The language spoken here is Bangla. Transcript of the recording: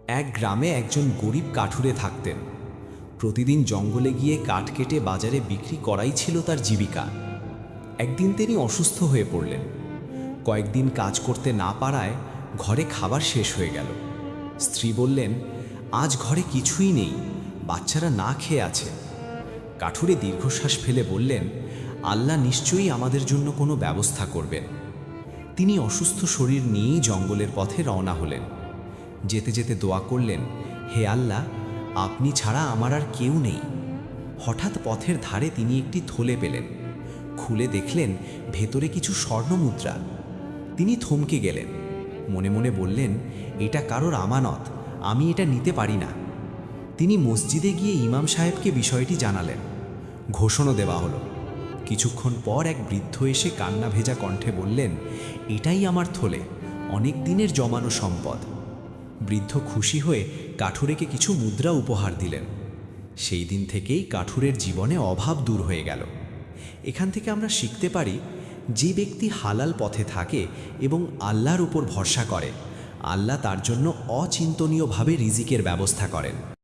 এক গ্রামে একজন গরিব কাঠুরে থাকতেন। প্রতিদিন জঙ্গলে গিয়ে কাঠ কেটে বাজারে বিক্রি করাই ছিল তার জীবিকা। একদিন তিনি অসুস্থ হয়ে পড়লেন। কয়েকদিন কাজ করতে না পারায় ঘরে খাবার শেষ হয়ে গেল। স্ত্রী বললেন, আজ ঘরে কিছুই নেই, বাচ্চারা না খেয়ে আছে। কাঠুরে দীর্ঘশ্বাস ফেলে বললেন, আল্লাহ নিশ্চয়ই আমাদের জন্য কোনো ব্যবস্থা করবেন। তিনি অসুস্থ শরীর নিয়েই জঙ্গলের পথে রওনা হলেন। যেতে যেতে দোয়া করলেন, হে আল্লাহ, আপনি ছাড়া আমার আর কেউ নেই। হঠাৎ পথের ধারে তিনি একটি থলে পেলেন। খুলে দেখলেন ভেতরে কিছু স্বর্ণমুদ্রা। তিনি থমকে গেলেন, মনে মনে বললেন, এটা কারোর আমানত, আমি এটা নিতে পারি না। তিনি মসজিদে গিয়ে ইমাম সাহেবকে বিষয়টি জানালেন। ঘোষণা দেওয়া হলো। কিছুক্ষণ পর এক বৃদ্ধ এসে কান্না ভেজা কণ্ঠে বললেন, এটাই আমার থলে, অনেক দিনের জমানো সম্পদ। বৃদ্ধ খুশি হয়ে কাঠুরেকে কিছু মুদ্রা উপহার দিলেন। সেই দিন থেকেই কাঠুরের জীবনে অভাব দূর হয়ে গেল। এখান থেকে আমরা শিখতে পারি, যে ব্যক্তি হালাল পথে থাকে এবং আল্লাহর উপর ভরসা করে, আল্লাহ তার জন্য অচিন্তনীয়ভাবে রিজিকের ব্যবস্থা করেন।